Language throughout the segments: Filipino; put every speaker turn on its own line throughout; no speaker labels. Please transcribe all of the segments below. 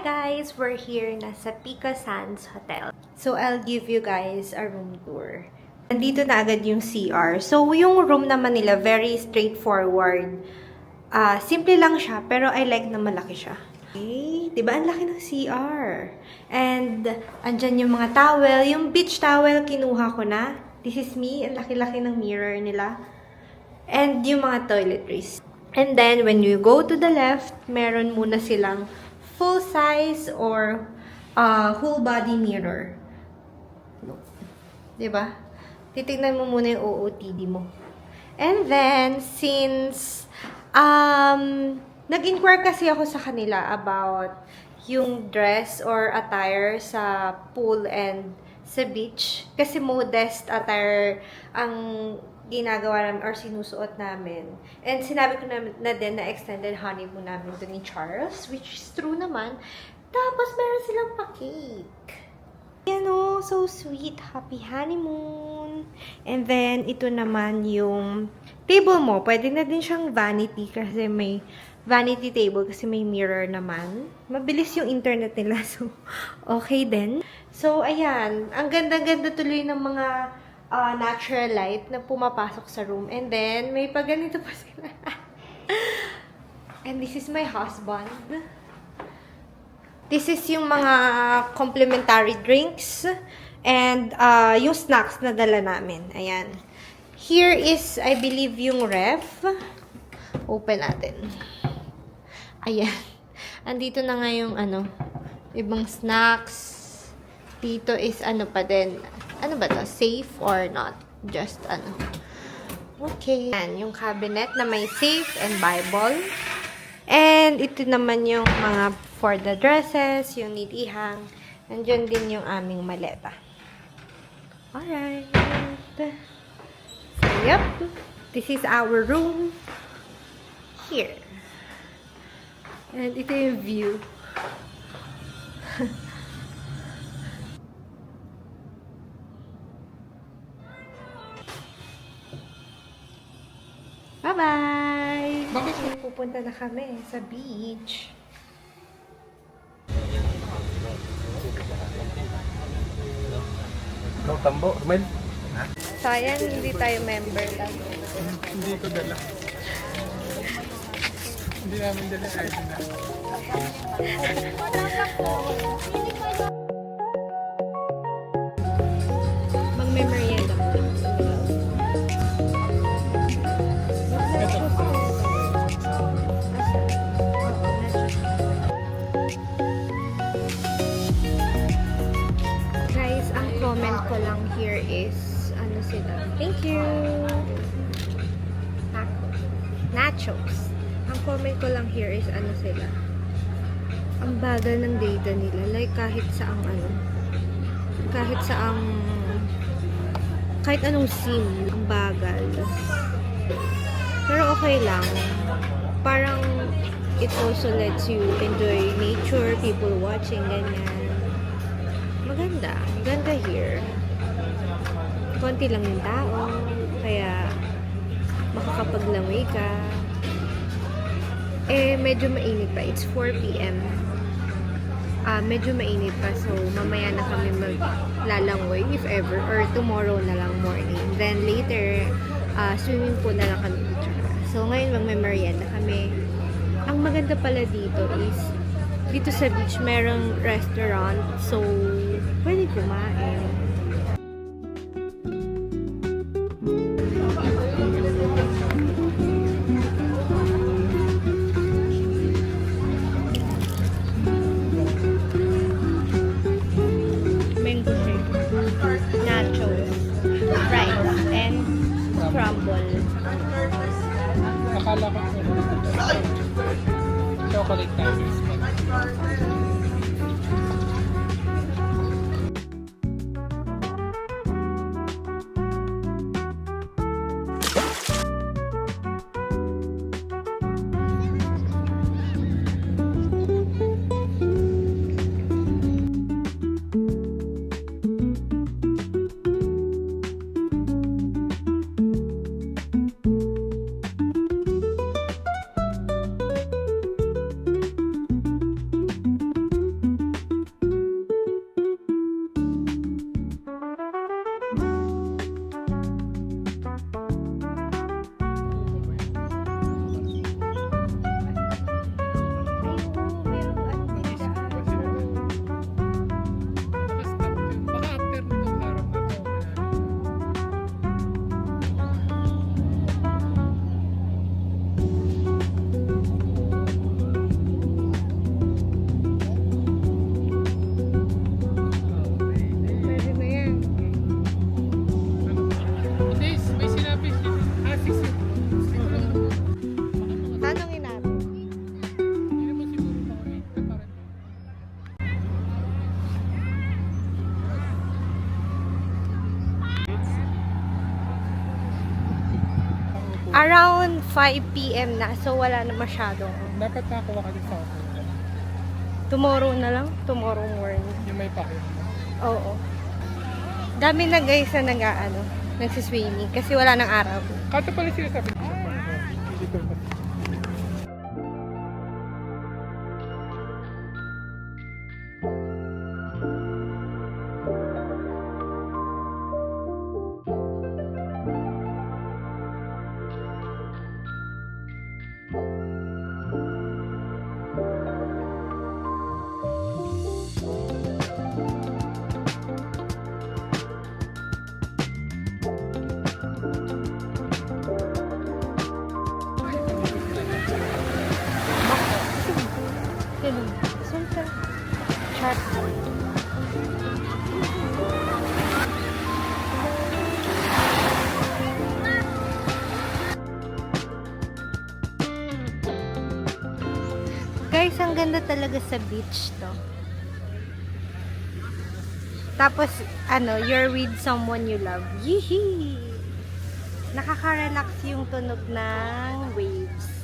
guys! We're here na sa Pica Sands Hotel. So, I'll give you guys a room tour. Nandito na agad yung CR. So, yung room naman nila, very straightforward. Simple lang siya, pero I like na malaki siya. Okay, diba? Ang laki ng CR. And, andyan yung mga towel. Yung beach towel, kinuha ko na. This is me. Ang laki-laki ng mirror nila. And yung mga toiletries. And then, when you go to the left, meron muna silang full size or whole body mirror. Diba? Titignan mo muna yung OOTD mo. And then, since nag-inquire kasi ako sa kanila about yung dress or attire sa pool and sa beach. Kasi modest attire ang ginagawa namin or sinusuot namin. And sinabi ko na din na extended honeymoon namin doon ni Charles, which is true naman. Tapos meron silang pa-cake. Yan o, so sweet. Happy honeymoon. And then, ito naman yung table mo. Pwede na din siyang vanity kasi may vanity table kasi may mirror naman. Mabilis yung internet nila, so okay din. So, ayan. Ang ganda-ganda tuloy ng mga natural light na pumapasok sa room. And then, may paganito pa sila. And this is my husband. This is yung mga complimentary drinks. And yung snacks na dala namin. Ayan. Here is, I believe, yung ref. Open natin. Ayan. Andito na nga yung ibang snacks. Dito is pa din. Ano ba to? Safe or not? Just Okay. Ayan, yung cabinet na may safe and Bible. And ito naman yung mga for the dresses, yung need ihang. Nandiyan din yung aming maleta. Alright. So, yep. This is our room. Here. And ito yung view. Bye-bye! Bakit? Pupunta na kami sa beach.
No, tambo. Romel?
Sayang, hindi tayo member lang.
Hindi ko dala. Hindi namin dala ID na.
Mag-memorienda mo. Guys, ang comment ko lang here is sila. Thank you! Nachos. Ang comment ko lang here is sila. Ang bagal ng data nila. Like kahit anong SIM, ang bagal. Pero okay lang. Parang it also lets you enjoy nature, people watching, ganyan. Maganda. Maganda here. Konti lang yung tao. Kaya makakapaglangoy ka. Medyo mainit pa. It's 4 PM. Medyo mainit pa. So, mamaya na kami maglalangoy if ever. Or tomorrow na lang morning. Then later, swimming pool na lang kami. So, ngayon magme-merienda kami. Ang maganda pala dito is dito sa beach, merong restaurant. So, pwede kumain. Mango shake, nachos, rice, and crumble.
Akala ko chocolate candies.
Around 5 p.m. na, so wala na masyadong.
Dapat nakakuha ka din sa akin.
Tomorrow na lang, tomorrow morning.
Yung may pakit.
Oo. Dami na guys na nagsiswimming kasi wala nang araw.
Kato pala sila sabi ko. Hindi ko ba?
Ganun. Sultan. Chat. Guys, ang ganda talaga sa beach to. Tapos, you're with someone you love. Yee! Nakaka-relax yung tunog ng waves.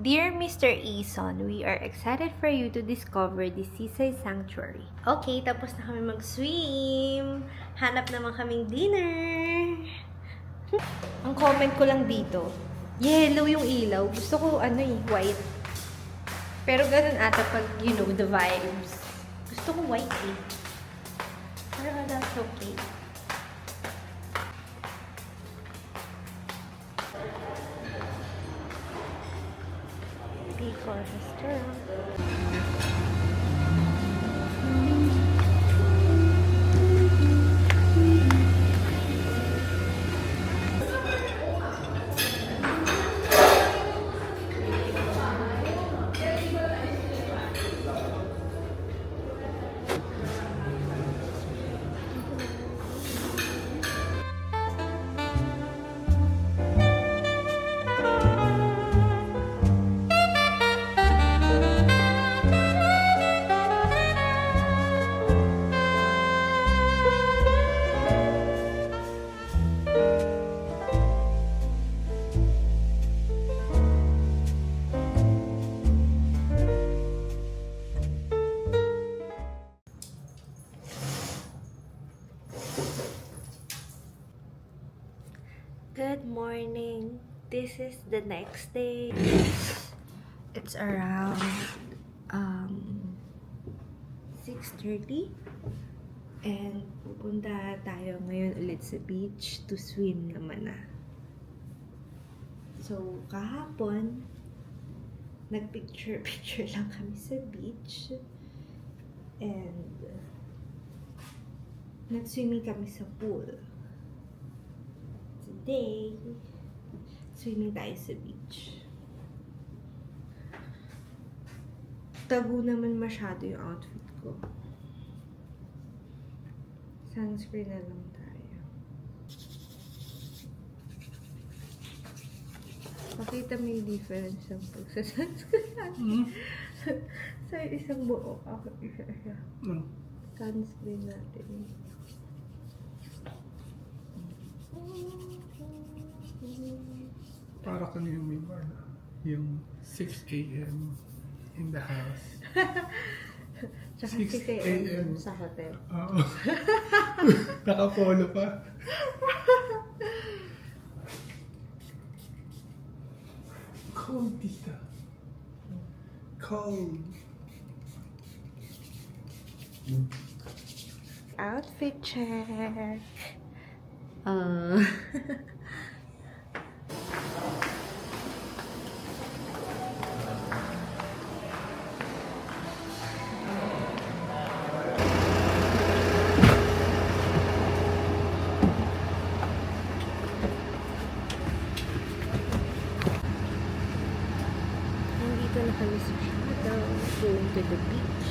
Dear Mr. Eason, we are excited for you to discover the seaside sanctuary. Okay, tapos na kami mag-swim. Hanap naman kaming dinner. Ang comment ko lang dito, yellow yung ilaw. Gusto ko, white. Pero ganun ata pag, the vibes. Gusto ko white eh. Pero that's okay. For restaurant. Good morning. This is the next day. It's around 6:30 and pupunta tayo ngayon ulit sa beach to swim naman na. So, kahapon nagpicture lang kami sa beach and nag-swimming kami sa pool. Today, swimming tayo sa beach. Tago naman masyado yung outfit ko. Sunscreen na lang tayo. Pakita mo yung difference ng pagsa-sunscreen natin. Sa isang buo, ako isa-isa. Sunscreen natin.
Para kang yung may bar na. Yung 6 a.m. in the house.
Tsaka
6
6 a.m. sa hotel.
Oo. Nakapolo pa. Cold dito. Cold.
Outfit check. Dito na kami sa Shadow. Going to the beach.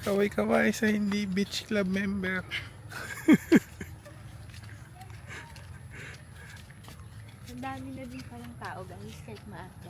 Kaway-kaway sa hindi beach club member.
Ang dami na din palang tao guys, kahit maaga.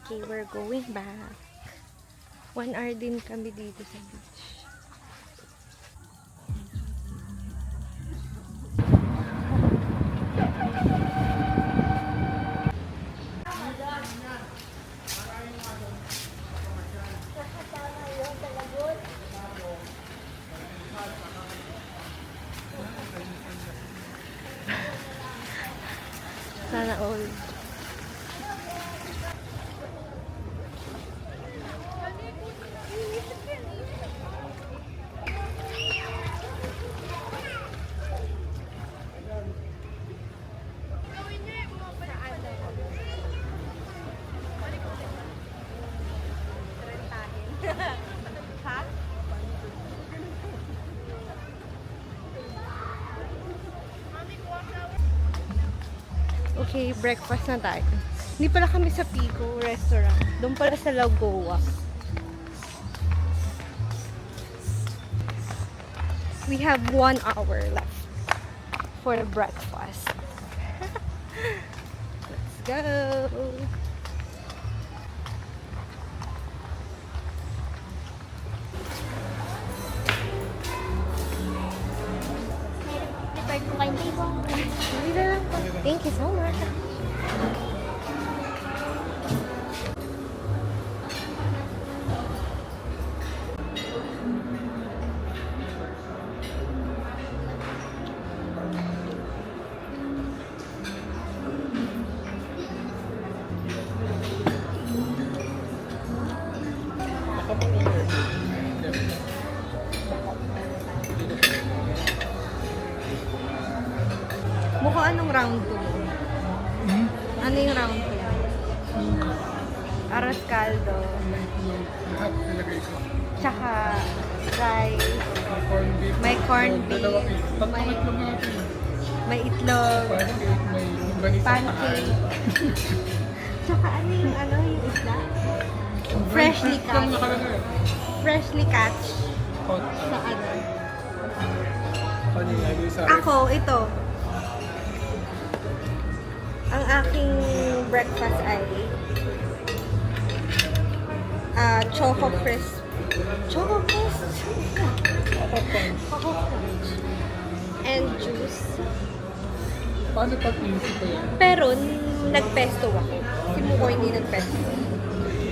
Okay, we're going back. 1 hour din kami dito sa beach. Sana all. Okay, breakfast na tayo. Hindi pala kami sa Pico Restaurant. Doon pala sa Lagoa. We have 1 hour left for the breakfast. Let's go!
Prepare ko kayo table.
Hindi na lang po. Thank you so much. Mukha anong round 2? Ano yung round 2? Arroz caldo.
Lahat nilagay ko.
Tsaka rice.
Corn beef.
May corned beef.
Dalawang beef. Tatlong
May-
itlog natin.
May itlog.
Pancake, may ganito.
Pancake. Tsaka ano yung isda? Freshly
Lang
catch.
nakalagay.
Freshly catch.
Hot.
Sa ano?
Kanina, yung sa
Ako, ito. Ang aking breakfast ay Choco Crisp. Choco Crisp?
Hot punch.
Choco Crisp. And juice.
Paano pag easy ko yan?
Pero, nagpesto ako. Si Muko hindi nagpesto.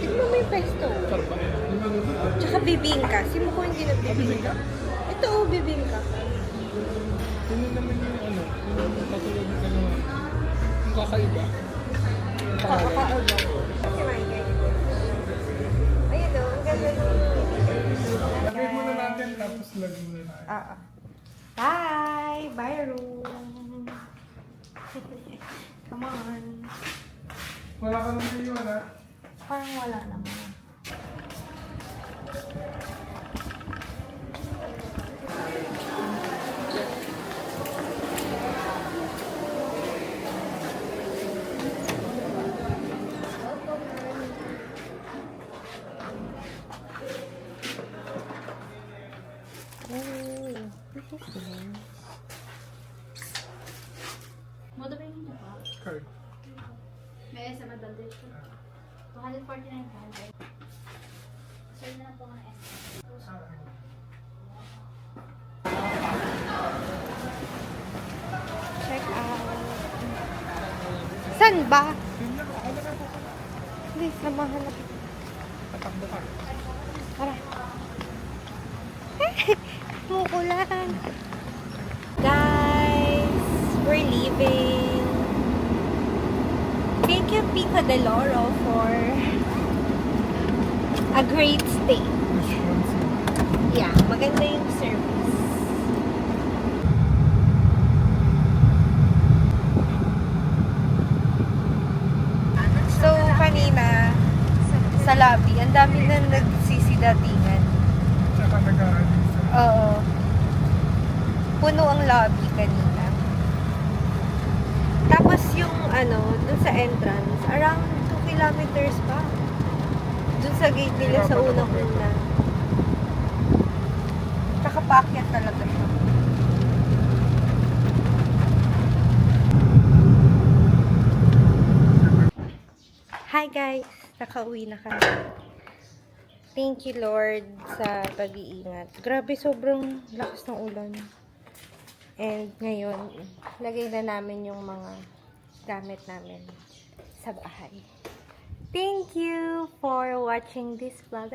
Tignan mo yung pesto.
Sarap ba? Yung ano ba?
Tsaka bibingka. Si Muko hindi nagbibingka. Ito, bibingka.
Yun naman yung ano, yung katulad ng ano, yung kakaiba. Yung pangalan.
Kakaiba. Kasi maingay. Ayun o, ang ganda nung...
Lagay muna natin, tapos lagay muna tayo.
Bye! Bye, room! Come on.
Wala ka nang kayo, wala?
Parang wala naman. Oh, this is nice.
card?
May SM advantage ko. 249 ka. So, yun na lang po ang SM.
Check out. San ba?
Yun lang, ako na po.
Hindi, samahan na.
Tatakbo ka.
Tara. Mukulan. Guys, we're leaving. Thank you, Pico de Loro, for a great stay. Yeah, maganda yung service. So, kanina, sa lobby, ang dami na nagsisidatingan.
Tsaka nag-aalis.
Oo. Puno ang lobby kanina. Tapos yung dun sa entrance, around 2 kilometers pa. Dun sa gate nila sa unang-una. Tsaka paakyat talaga siya. Hi guys! Nakauwi na kami. Thank you Lord sa pag-iingat. Grabe, sobrang lakas ng ulan. And ngayon, lagay na namin yung mga gamit namin sa bahay. Thank you for watching this vlog.